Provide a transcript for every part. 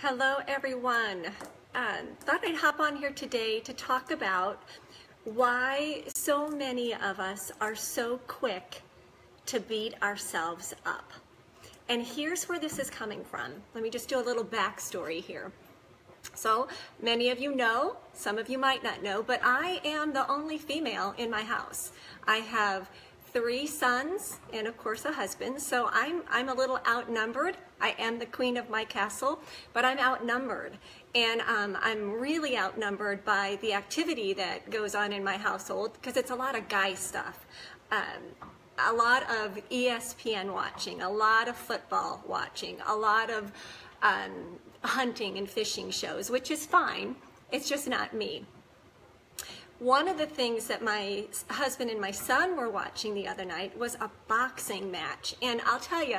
Hello everyone. Thought I'd hop on here today to talk about why so many of us are so quick to beat ourselves up. And here's where this is coming from. Let me just do a little backstory here. So many of you know, some of you might not know, but I am the only female in my house. I have 3 sons and of course a husband, so I'm a little outnumbered. I am the queen of my castle, but I'm outnumbered, and I'm really outnumbered by the activity that goes on in my household because it's a lot of guy stuff. A lot of ESPN watching, a lot of football watching, a lot of hunting and fishing shows, which is fine. It's just not me. One of the things that my husband and my son were watching the other night was a boxing match, and I'll tell you,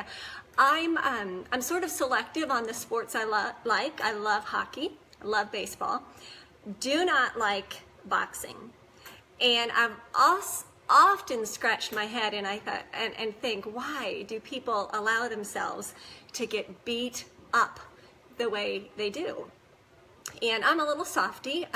I'm sort of selective on the sports I like. I love hockey, I love baseball, do not like boxing, and I've often scratched my head and I thought and think, why do people allow themselves to get beat up the way they do? And I'm a little softy.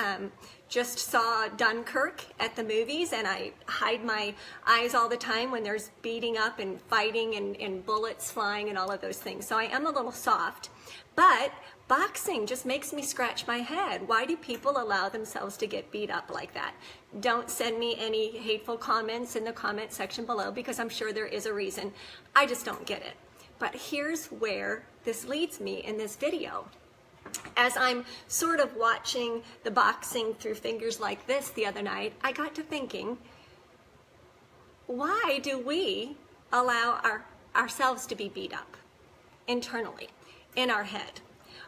Just saw Dunkirk at the movies, and I hide my eyes all the time when there's beating up and fighting and bullets flying and all of those things. So I am a little soft, but boxing just makes me scratch my head. Why do people allow themselves to get beat up like that? Don't send me any hateful comments in the comment section below, because I'm sure there is a reason. I just don't get it. But here's where this leads me in this video. As I'm sort of watching the boxing through fingers like this the other night, I got to thinking, why do we allow ourselves to be beat up internally in our head?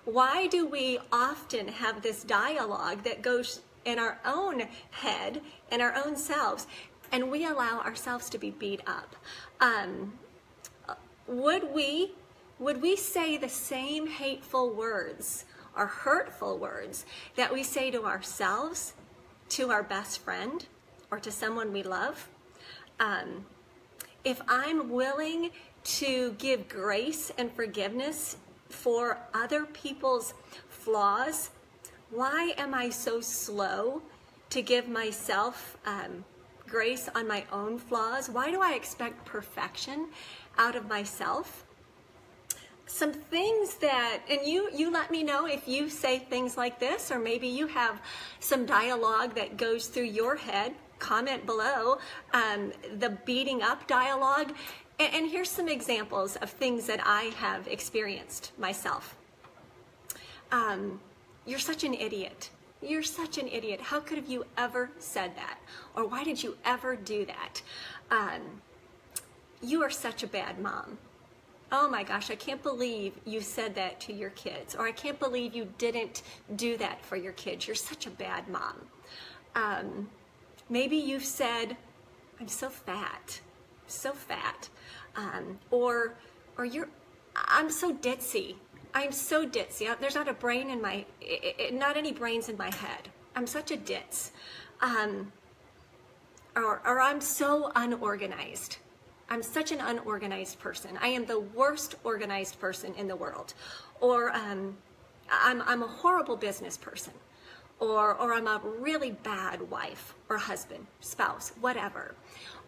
Why do we often have this dialogue that goes in our own head, in our own selves, and we allow ourselves to be beat up? Would we say the same hateful words or hurtful words that we say to ourselves, to our best friend, or to someone we love? If I'm willing to give grace and forgiveness for other people's flaws, why am I so slow to give myself grace on my own flaws? Why do I expect perfection out of myself? Some things that, and you let me know if you say things like this, or maybe you have some dialogue that goes through your head. Comment below the beating up dialogue. And here's some examples of things that I have experienced myself. You're such an idiot. You're such an idiot. How could have you ever said that? Or why did you ever do that? You are such a bad mom. Oh my gosh, I can't believe you said that to your kids. Or I can't believe you didn't do that for your kids. You're such a bad mom. Maybe you've said, I'm so fat, so fat. Or I'm so ditzy. I'm so ditzy. There's not a brain in my, not any brains in my head. I'm such a ditz. Or I'm so unorganized. I'm such an unorganized person. I am the worst organized person in the world. Or I'm a horrible business person. Or I'm a really bad wife or husband, spouse, whatever.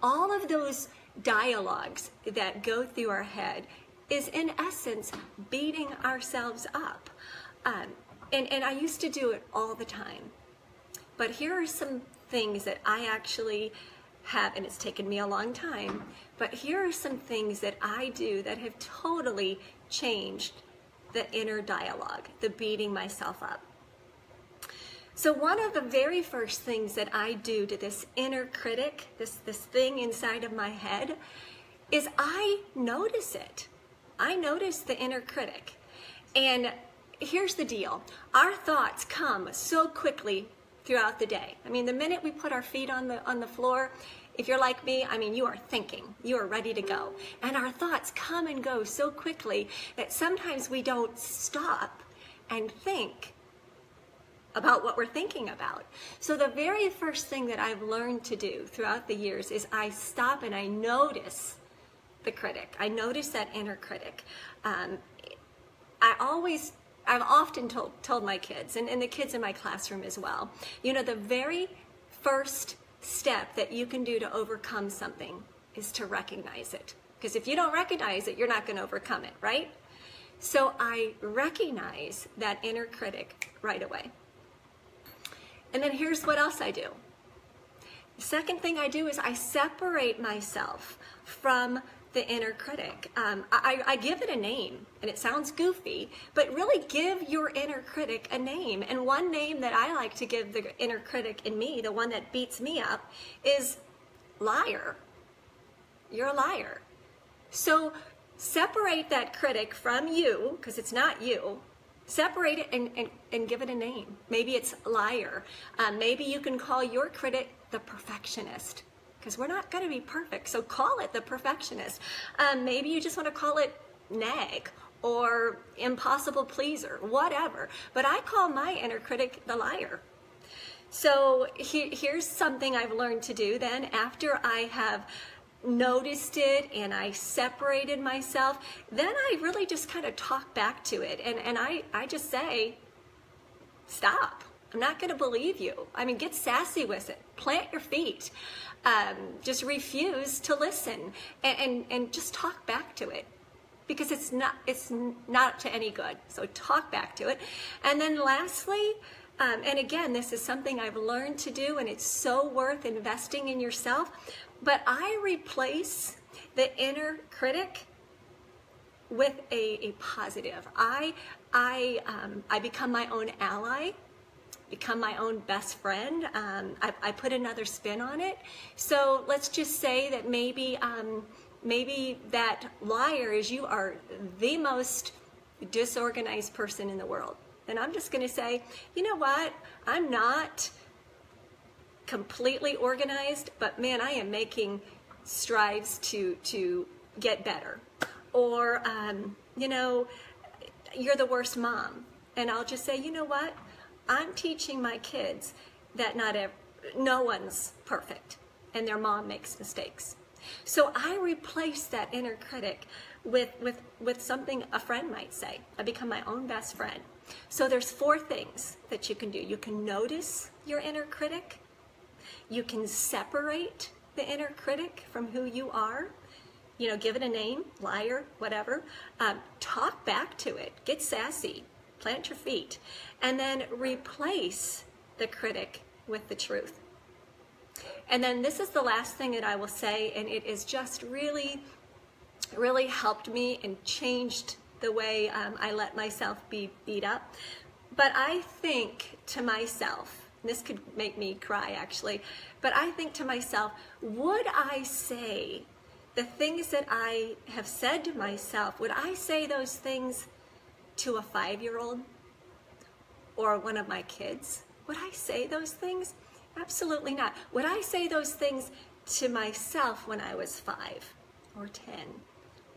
All of those dialogues that go through our head is in essence beating ourselves up. And I used to do it all the time. But here are some things that I actually have, and it's taken me a long time, but here are some things that I do that have totally changed the inner dialogue, the beating myself up. So one of the very first things that I do to this inner critic, this thing inside of my head, is I notice it. I notice the inner critic. And here's the deal. Our thoughts come so quickly throughout the day. I mean, the minute we put our feet on the floor, if you're like me, I mean, you are thinking, you are ready to go. And our thoughts come and go so quickly that sometimes we don't stop and think about what we're thinking about. So the very first thing that I've learned to do throughout the years is I stop and I notice the critic. I notice that inner critic. I always I've often told my kids, and the kids in my classroom as well, you know, the very first step that you can do to overcome something is to recognize it. Because if you don't recognize it, you're not going to overcome it, right? So I recognize that inner critic right away. And then here's what else I do. The second thing I do is I separate myself from the inner critic. I give it a name, and it sounds goofy, but really give your inner critic a name. And one name that I like to give the inner critic in me, the one that beats me up, is liar. You're a liar. So separate that critic from you, because it's not you. Separate it and give it a name. Maybe it's liar. Maybe you can call your critic the perfectionist, because we're not going to be perfect. So call it the perfectionist. Maybe you just want to call it nag or impossible pleaser, whatever. But I call my inner critic the liar. So here's something I've learned to do then after I have noticed it and I separated myself, then I really just kind of talk back to it, and I just say, stop. I'm not going to believe you. I mean, get sassy with it. Plant your feet. Just refuse to listen and just talk back to it, because it's not to any good. So talk back to it. And then lastly, and again, this is something I've learned to do, and it's so worth investing in yourself, but I replace the inner critic with a positive. I become my own ally, become my own best friend. I put another spin on it. So let's just say that maybe that liar is you are the most disorganized person in the world. And I'm just going to say, you know what? I'm not completely organized, but man, I am making strides to get better. Or, you know, you're the worst mom. And I'll just say, you know what? I'm teaching my kids that no one's perfect, and their mom makes mistakes. So I replace that inner critic with something a friend might say. I become my own best friend. So there's 4 things that you can do. You can notice your inner critic. You can separate the inner critic from who you are. You know, give it a name, liar, whatever. Talk back to it. Get sassy. Plant your feet. And then replace the critic with the truth. And then this is the last thing that I will say, and it is just really, really helped me and changed the way I let myself be beat up. But I think to myself, this could make me cry actually, but I think to myself, would I say the things that I have said to myself, would I say those things to a 5-year-old or one of my kids? Would I say those things? Absolutely not. Would I say those things to myself when I was 5 or 10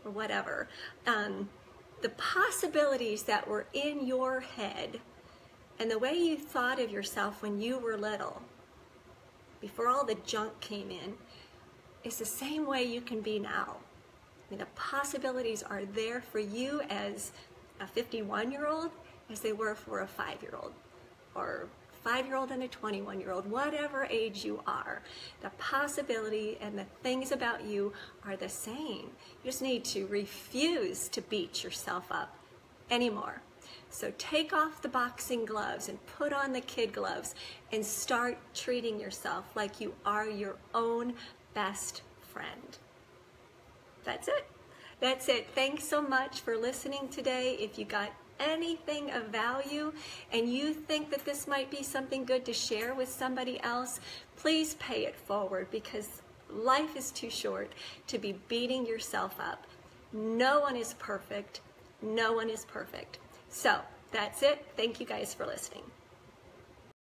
or whatever? The possibilities that were in your head and the way you thought of yourself when you were little, before all the junk came in, is the same way you can be now. I mean, the possibilities are there for you as a 51-year-old as they were for a 5-year-old, or 5-year-old and a 21-year-old, whatever age you are. The possibility and the things about you are the same. You just need to refuse to beat yourself up anymore. So take off the boxing gloves and put on the kid gloves and start treating yourself like you are your own best friend. That's it. That's it. Thanks so much for listening today. If you got anything of value and you think that this might be something good to share with somebody else, please pay it forward, because life is too short to be beating yourself up. No one is perfect. No one is perfect. So that's it. Thank you guys for listening.